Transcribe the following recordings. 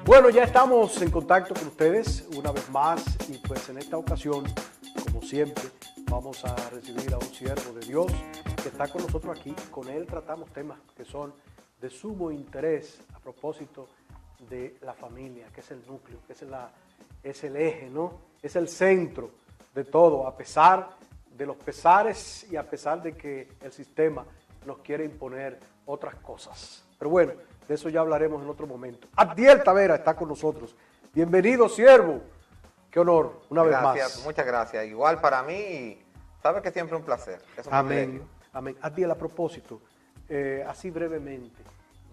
Bueno, ya estamos en contacto con ustedes una vez más y pues en esta ocasión, como siempre, vamos a recibir a un siervo de Dios que está con nosotros aquí. Con él tratamos temas que son de sumo interés a propósito de la familia, que es el núcleo, que es el eje, ¿no? Es el centro de todo, a pesar de los pesares y a pesar de que el sistema nos quiere imponer otras cosas. Pero bueno, de eso ya hablaremos en otro momento. Adiel Tavera está con nosotros. Bienvenido, siervo. Qué honor, una vez más. Muchas gracias. Igual para mí, sabe que siempre un placer. Es un Amén, amén. Adiel, a propósito, así brevemente,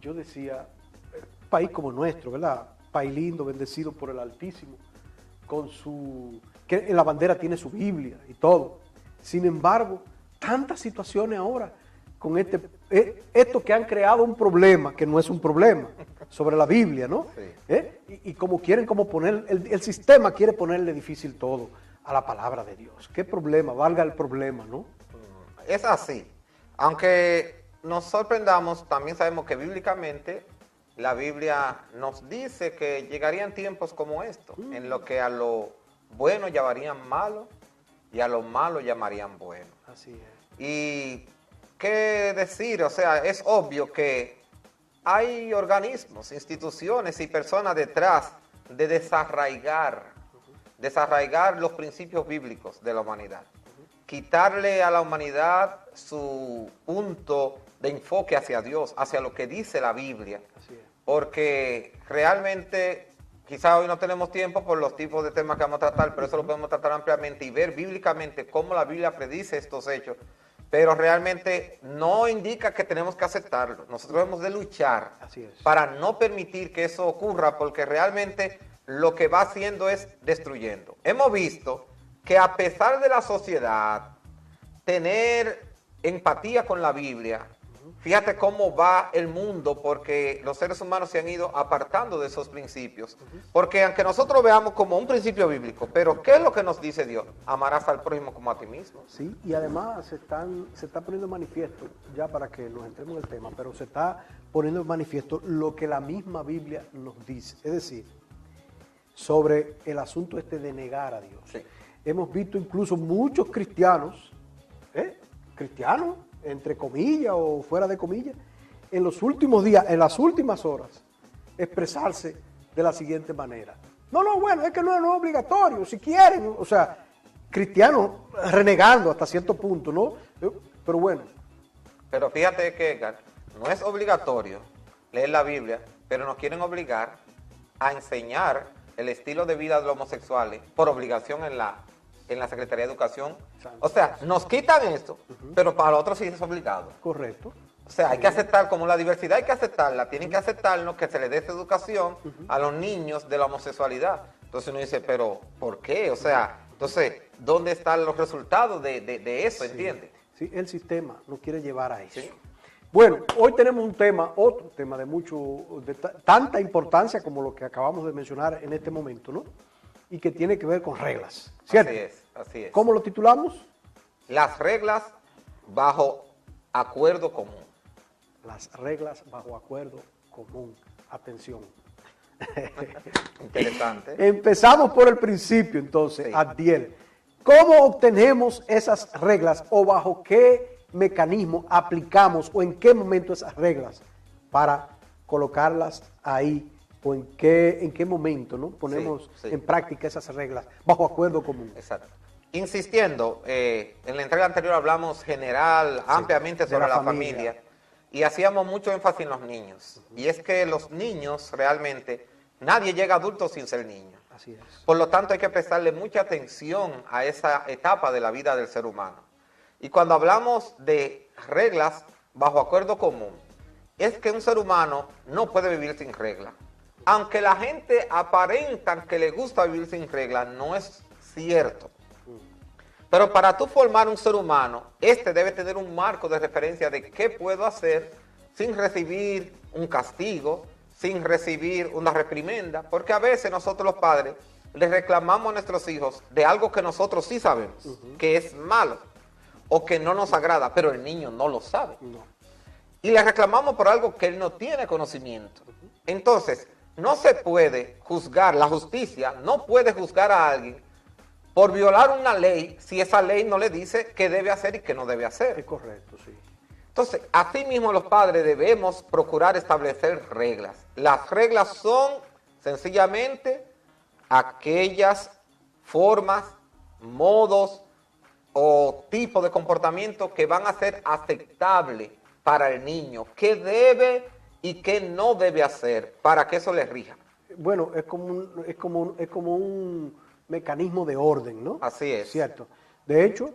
yo decía, un país como nuestro, ¿verdad? País lindo, bendecido por el Altísimo, que en la bandera tiene su Biblia y todo. Sin embargo, tantas situaciones ahora con esto que han creado un problema, que no es un problema, sobre la Biblia, ¿no? Sí. Y como quieren poner, el sistema quiere ponerle difícil todo a la palabra de Dios. ¿Qué problema? Valga el problema, ¿no? Es así. Aunque nos sorprendamos, también sabemos que bíblicamente la Biblia nos dice que llegarían tiempos como estos, en lo que a lo bueno llamarían malo y a lo malo llamarían bueno. Así es. Y qué decir, o sea, es obvio que hay organismos, instituciones y personas detrás de desarraigar los principios bíblicos de la humanidad. Quitarle a la humanidad su punto de enfoque hacia Dios, hacia lo que dice la Biblia. Así es. Porque realmente, quizá hoy no tenemos tiempo por los tipos de temas que vamos a tratar, pero eso lo podemos tratar ampliamente y ver bíblicamente cómo la Biblia predice estos hechos. Pero realmente no indica que tenemos que aceptarlo. Nosotros debemos de luchar para no permitir que eso ocurra, porque realmente lo que va haciendo es destruyendo. Hemos visto que a pesar de la sociedad tener empatía con la Biblia, fíjate cómo va el mundo, porque los seres humanos se han ido apartando de esos principios. Porque aunque nosotros veamos como un principio bíblico, pero ¿qué es lo que nos dice Dios? Amarás al prójimo como a ti mismo. Sí, y además se está poniendo en manifiesto, ya para que nos entremos en el tema, pero se está poniendo en manifiesto lo que la misma Biblia nos dice. Es decir, sobre el asunto de negar a Dios. Sí. Hemos visto incluso muchos cristianos, cristianos, entre comillas o fuera de comillas, en los últimos días, en las últimas horas, expresarse de la siguiente manera. No, bueno, es que no es obligatorio, si quieren, o sea, cristianos renegando hasta cierto punto, ¿no? Pero bueno. Pero fíjate que, Edgar, no es obligatorio leer la Biblia, pero nos quieren obligar a enseñar el estilo de vida de los homosexuales por obligación en la Secretaría de Educación. O sea, nos quitan esto, pero para otros sí es obligado. Correcto. O sea, hay que aceptar, como la diversidad hay que aceptarla, tienen que aceptarnos que se les dé esa educación a los niños de la homosexualidad. Entonces uno dice, pero ¿por qué? O sea, entonces, ¿dónde están los resultados de eso, entiendes? Sí, el sistema nos quiere llevar a eso. Sí. Bueno, hoy tenemos otro tema de tanta importancia como lo que acabamos de mencionar en este momento, ¿no? Y que tiene que ver con reglas, ¿cierto? Así es. ¿Cómo lo titulamos? Las reglas bajo acuerdo común. Las reglas bajo acuerdo común. Atención. Interesante. Empezamos por el principio, entonces, Sí. Adiel. ¿Cómo obtenemos esas reglas o bajo qué mecanismo aplicamos o en qué momento esas reglas para colocarlas ahí o en qué momento, ¿no? Ponemos en práctica esas reglas bajo acuerdo común? Exacto. Insistiendo, en la entrega anterior hablamos ampliamente sobre la familia y hacíamos mucho énfasis en los niños. Y es que los niños realmente, nadie llega a adulto sin ser niño. Así es. Por lo tanto, hay que prestarle mucha atención a esa etapa de la vida del ser humano. Y cuando hablamos de reglas bajo acuerdo común, es que un ser humano no puede vivir sin reglas. Aunque la gente aparenta que le gusta vivir sin reglas, no es cierto. Pero para tú formar un ser humano, debe tener un marco de referencia de qué puedo hacer sin recibir un castigo, sin recibir una reprimenda, porque a veces nosotros los padres les reclamamos a nuestros hijos de algo que nosotros sí sabemos, que es malo o que no nos agrada, pero el niño no lo sabe. Y le reclamamos por algo que él no tiene conocimiento. Entonces, no se puede juzgar, la justicia no puede juzgar a alguien por violar una ley si esa ley no le dice qué debe hacer y qué no debe hacer. Es correcto, sí. Entonces, así mismo los padres debemos procurar establecer reglas. Las reglas son sencillamente aquellas formas, modos o tipos de comportamiento que van a ser aceptables para el niño, qué debe y qué no debe hacer para que eso le rija. Bueno, es como un mecanismo de orden, ¿no? Así es. Cierto. De hecho,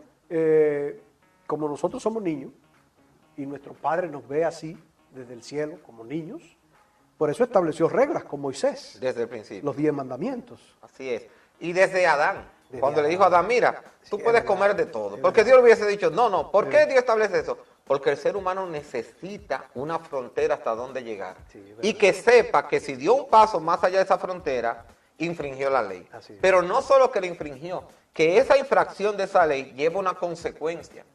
como nosotros somos niños y nuestro Padre nos ve así desde el cielo como niños, por eso estableció reglas con Moisés. Desde el principio. Los 10 mandamientos. Así es. Y desde Adán, cuando Adán. le dijo a Adán, mira, tú Sí, puedes es comer verdad, de todo. es Porque verdad. Dios le hubiese dicho, no, ¿por qué Dios establece eso? Porque el ser humano necesita una frontera hasta donde llegar. Sí, es verdad. Y que sepa que si dio un paso más allá de esa frontera, infringió la ley. Así es. Pero no solo que la infringió, que esa infracción de esa ley lleva una consecuencia.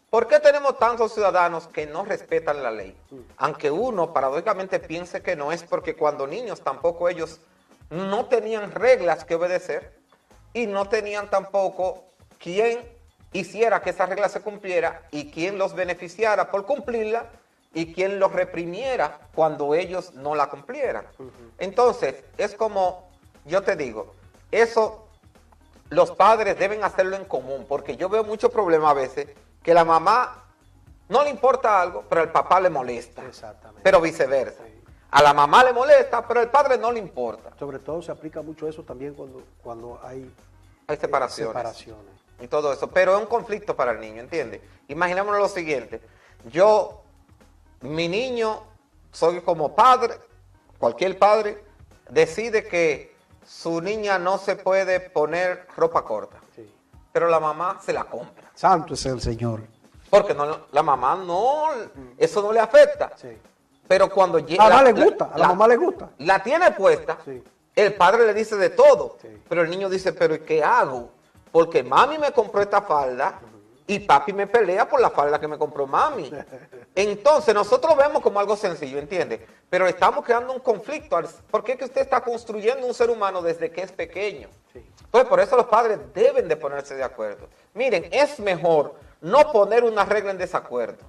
¿Por qué tenemos tantos ciudadanos que no respetan la ley? Aunque uno paradójicamente piense que no, es porque cuando niños tampoco ellos no tenían reglas que obedecer y no tenían tampoco quien hiciera que esa regla se cumpliera y quien los beneficiara por cumplirla y quien los reprimiera cuando ellos no la cumplieran. Entonces, es como yo te digo, eso los padres deben hacerlo en común, porque yo veo muchos problemas a veces que la mamá no le importa algo, pero al papá le molesta. Exactamente. Pero viceversa. Sí. A la mamá le molesta, pero al padre no le importa. Sobre todo se aplica mucho eso también cuando hay Hay separaciones. separaciones. Y todo eso. Pero es un conflicto para el niño, ¿entiendes? Imaginémonos lo siguiente. Mi niño, soy como padre, cualquier padre, decide que su niña no se puede poner ropa corta. Sí. Pero la mamá se la compra. Santo es el Señor. Porque la mamá no, eso no le afecta. Sí. Pero cuando llega... A la mamá le gusta, a la mamá le gusta. La tiene puesta, Sí. el padre le dice de todo. Sí. Pero el niño dice, ¿pero qué hago? Porque mami me compró esta falda y papi me pelea por la falda que me compró mami. Entonces nosotros vemos como algo sencillo, ¿entiende? Pero estamos creando un conflicto. ¿Por qué que usted está construyendo un ser humano desde que es pequeño? Sí. Entonces por eso los padres deben de ponerse de acuerdo. Miren, es mejor no poner una regla en desacuerdo,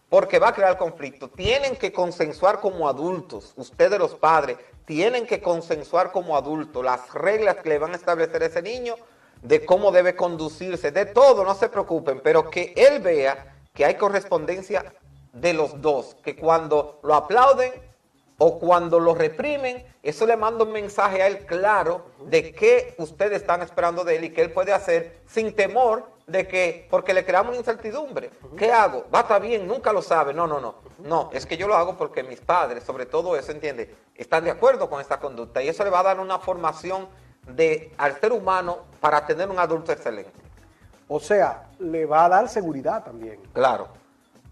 porque va a crear conflicto. Tienen que consensuar como adultos, ustedes los padres, tienen que consensuar como adultos las reglas que le van a establecer a ese niño, de cómo debe conducirse, de todo, no se preocupen, pero que él vea que hay correspondencia de los dos, que cuando lo aplauden o cuando lo reprimen, eso le manda un mensaje a él claro de qué ustedes están esperando de él y qué él puede hacer sin temor de que, porque le creamos una incertidumbre. ¿Qué hago? Va a estar bien, nunca lo sabe. No, es que yo lo hago porque mis padres, sobre todo eso, ¿entiende? Están de acuerdo con esta conducta y eso le va a dar una formación al ser humano para tener un adulto excelente. O sea, le va a dar seguridad también. Claro,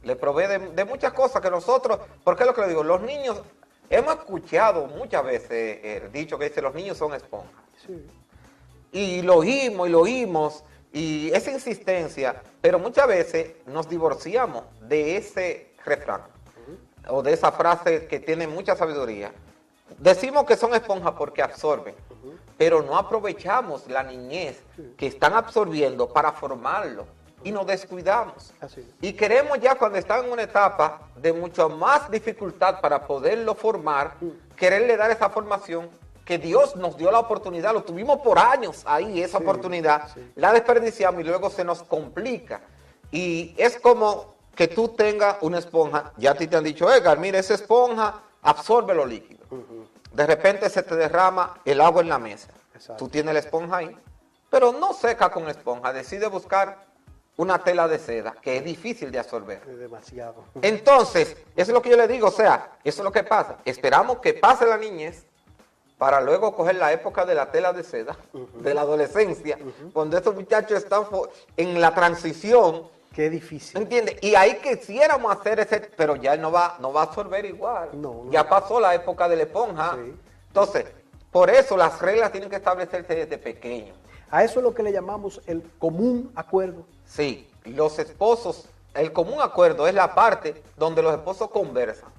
le provee de muchas cosas que nosotros, porque es lo que le digo, los niños, hemos escuchado muchas veces el dicho que dice los niños son esponjas. Sí. Y lo oímos, y esa insistencia, pero muchas veces nos divorciamos de ese refrán, o de esa frase que tiene mucha sabiduría. Decimos que son esponjas porque absorben, pero no aprovechamos la niñez que están absorbiendo para formarlo y nos descuidamos. Así es. Y queremos ya cuando están en una etapa de mucha más dificultad para poderlo formar, quererle dar esa formación que Dios nos dio la oportunidad, lo tuvimos por años ahí, esa oportunidad, la desperdiciamos y luego se nos complica. Y es como que tú tengas una esponja, ya a ti te han dicho, Edgar, mira, esa esponja absorbe los líquidos. De repente se te derrama el agua en la mesa. Exacto. Tú tienes la esponja ahí, pero no seca con esponja, decide buscar una tela de seda, que es difícil de absorber. Es demasiado. Entonces, eso es lo que yo le digo, o sea, eso es lo que pasa. Esperamos que pase la niñez para luego coger la época de la tela de seda, de la adolescencia, cuando estos muchachos están en la transición, Qué difícil. ¿Entiendes? Y ahí quisiéramos hacer ese, pero ya él no va a absorber igual. No, ya pasó la época de la esponja. Sí. Entonces, por eso las reglas tienen que establecerse desde pequeño. A eso es lo que le llamamos el común acuerdo. Sí, los esposos, el común acuerdo es la parte donde los esposos conversan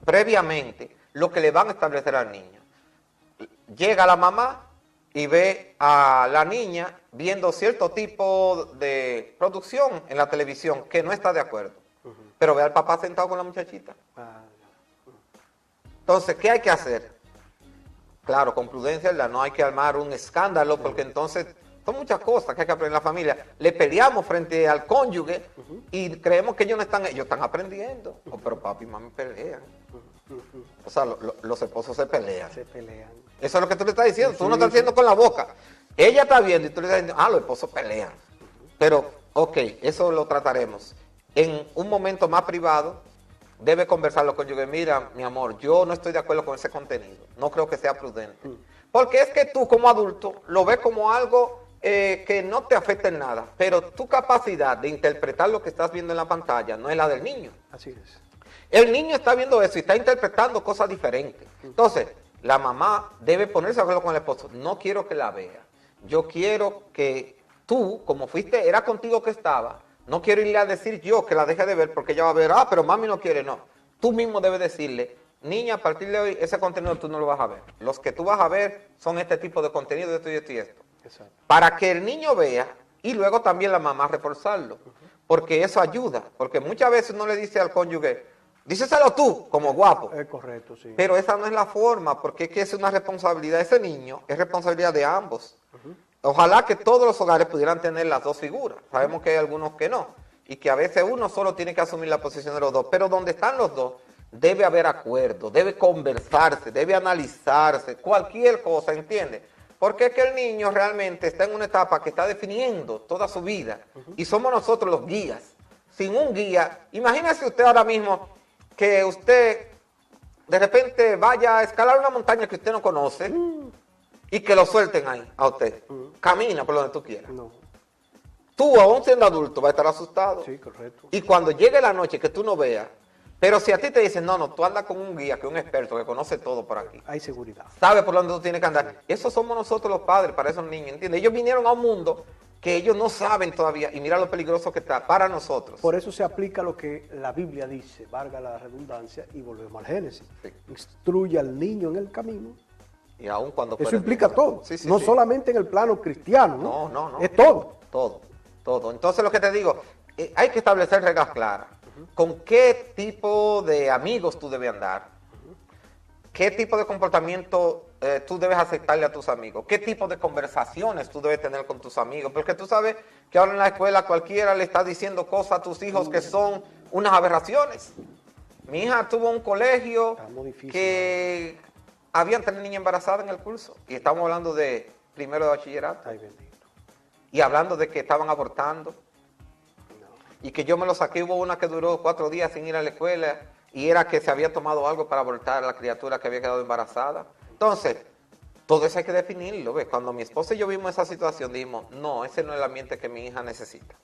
previamente lo que le van a establecer al niño. Llega la mamá y ve a la niña viendo cierto tipo de producción en la televisión que no está de acuerdo. Pero ve al papá sentado con la muchachita. Entonces, ¿qué hay que hacer? Claro, con prudencia, ¿verdad? No hay que armar un escándalo, porque entonces son muchas cosas que hay que aprender en la familia. Le peleamos frente al cónyuge y creemos que ellos están aprendiendo. Oh, pero papi y mami pelean. O sea, los esposos se pelean. Se pelean. Eso es lo que tú le estás diciendo. Tú no estás diciendo con la boca. Ella está viendo y tú le estás diciendo, los esposos pelean. Pero, ok, eso lo trataremos. En un momento más privado, debe conversar los cónyuges. Mira, mi amor, yo no estoy de acuerdo con ese contenido. No creo que sea prudente. Porque es que tú como adulto lo ves como algo que no te afecta en nada. Pero tu capacidad de interpretar lo que estás viendo en la pantalla no es la del niño. Así es. El niño está viendo eso y está interpretando cosas diferentes. Entonces, la mamá debe ponerse de acuerdo con el esposo. No quiero que la vea. Yo quiero que tú, como fuiste, era contigo que estaba, no quiero irle a decir yo que la deje de ver porque ella va a ver, pero mami no quiere, no. Tú mismo debes decirle, niña, a partir de hoy ese contenido tú no lo vas a ver. Los que tú vas a ver son este tipo de contenido, esto y esto y esto. Exacto. Para que el niño vea y luego también la mamá reforzarlo. Porque eso ayuda. Porque muchas veces uno le dice al cónyuge, díselo tú, como guapo. Es correcto, sí. Pero esa no es la forma, porque es que es una responsabilidad. Ese niño es responsabilidad de ambos. Ojalá que todos los hogares pudieran tener las dos figuras. Sabemos que hay algunos que no. Y que a veces uno solo tiene que asumir la posición de los dos. Pero donde están los dos, debe haber acuerdo, debe conversarse, debe analizarse, cualquier cosa, ¿entiende? Porque es que el niño realmente está en una etapa que está definiendo toda su vida. Y somos nosotros los guías. Sin un guía, imagínese usted ahora mismo que usted de repente vaya a escalar una montaña que usted no conoce y que lo suelten ahí a usted. Camina por donde tú quieras. No. Tú, aún siendo adulto, vas a estar asustado. Sí, correcto. Y cuando llegue la noche que tú no veas, pero si a ti te dicen, no, tú andas con un guía, que es un experto, que conoce todo por aquí, Hay seguridad. sabe por dónde tú tienes que andar. Eso somos nosotros los padres para esos niños, ¿entiendes? Ellos vinieron a un mundo que ellos no saben todavía, y mira lo peligroso que está para nosotros. Por eso se aplica lo que la Biblia dice, valga la redundancia, y volvemos al Génesis. Sí. Instruye al niño en el camino. Y aún cuando Eso fuera implica niño. todo, Sí, sí, no sí. solamente en el plano cristiano, ¿no? No. Es todo. Todo. Entonces lo que te digo, hay que establecer reglas claras. ¿Con qué tipo de amigos tú debes andar? ¿Qué tipo de comportamiento tú debes aceptarle a tus amigos? ¿Qué tipo de conversaciones tú debes tener con tus amigos? Porque tú sabes que ahora en la escuela cualquiera le está diciendo cosas a tus hijos que son unas aberraciones. Mi hija tuvo un colegio Está muy difícil, que habían 3 niñas embarazadas en el curso. Y estamos hablando de primero de bachillerato. Ay, bendito. Y hablando de que estaban abortando. Y que yo me lo saqué, hubo una que duró 4 días sin ir a la escuela y era que se había tomado algo para abortar a la criatura que había quedado embarazada. Entonces, todo eso hay que definirlo, ¿ves? Cuando mi esposa y yo vimos esa situación, dijimos, no, ese no es el ambiente que mi hija necesita.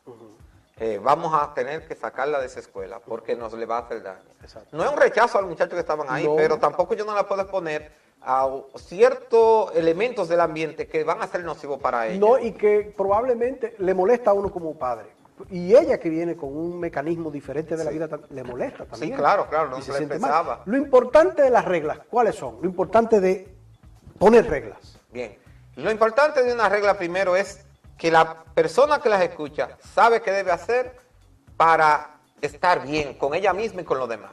Vamos a tener que sacarla de esa escuela porque nos le va a hacer daño. Exacto. No es un rechazo a los muchachos que estaban ahí, No. pero tampoco yo no la puedo exponer a ciertos elementos del ambiente que van a ser nocivos para ella. No, y que probablemente le molesta a uno como padre. Y ella que viene con un mecanismo diferente de la vida, le molesta también. Sí, claro, no Y se se le siente expresaba. mal. Lo importante de las reglas, ¿cuáles son? Lo importante de poner reglas. Bien, lo importante de una regla primero es que la persona que las escucha sabe qué debe hacer para estar bien con ella misma y con los demás.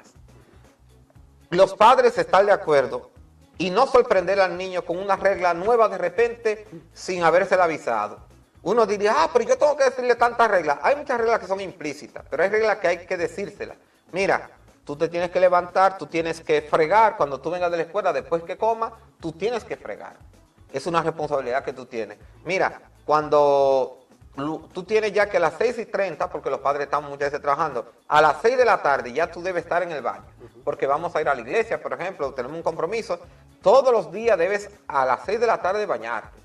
Los padres están de acuerdo y no sorprender al niño con una regla nueva de repente sin habérsela avisado. Uno diría, pero yo tengo que decirle tantas reglas. Hay muchas reglas que son implícitas, pero hay reglas que hay que decírselas. Mira, tú te tienes que levantar, tú tienes que fregar. Cuando tú vengas de la escuela, después que comas, tú tienes que fregar. Es una responsabilidad que tú tienes. Mira, cuando tú tienes ya que a las 6:30, porque los padres están muchas veces trabajando, a las 6 de la tarde ya tú debes estar en el baño, porque vamos a ir a la iglesia, por ejemplo, tenemos un compromiso. Todos los días debes a las 6 de la tarde bañarte,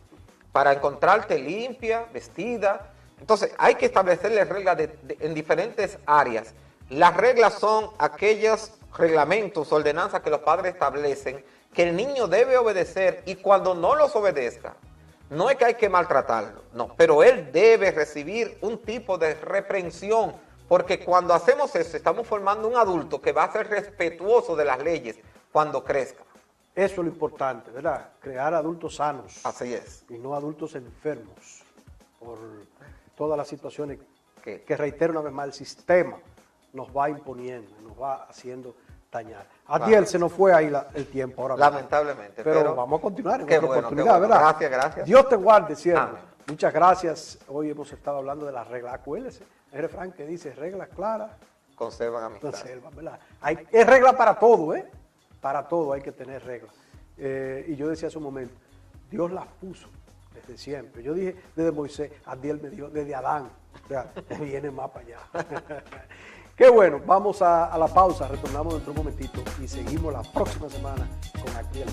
para encontrarte limpia, vestida, Entonces, hay que establecerle reglas en diferentes áreas. Las reglas son aquellos reglamentos, ordenanzas que los padres establecen, que el niño debe obedecer, y cuando no los obedezca, no es que hay que maltratarlo, no, pero él debe recibir un tipo de reprensión, porque cuando hacemos eso, estamos formando un adulto que va a ser respetuoso de las leyes cuando crezca. Eso es lo importante, ¿verdad? Crear adultos sanos. Así es. Y no adultos enfermos por todas las situaciones ¿Qué? que reitero una vez más, el sistema nos va imponiendo, nos va haciendo dañar. Adiel, se nos fue ahí el tiempo ahora mismo. Lamentablemente. Pero vamos a continuar en qué otra bueno, oportunidad, qué bueno. ¿verdad? Gracias, gracias. Dios te guarde siempre. Amén. Muchas gracias. Hoy hemos estado hablando de las reglas. Acuérdese, el refrán que dice reglas claras, Conservan amistad. conservan, ¿verdad? Es regla para todo, ¿eh? Para todo hay que tener reglas. Y yo decía hace un momento, Dios las puso desde siempre. Yo dije desde Moisés, Adiel me dio desde Adán. O sea, viene más para allá. Qué bueno, vamos a la pausa, retornamos dentro de un momentito y seguimos la próxima semana con Adiel.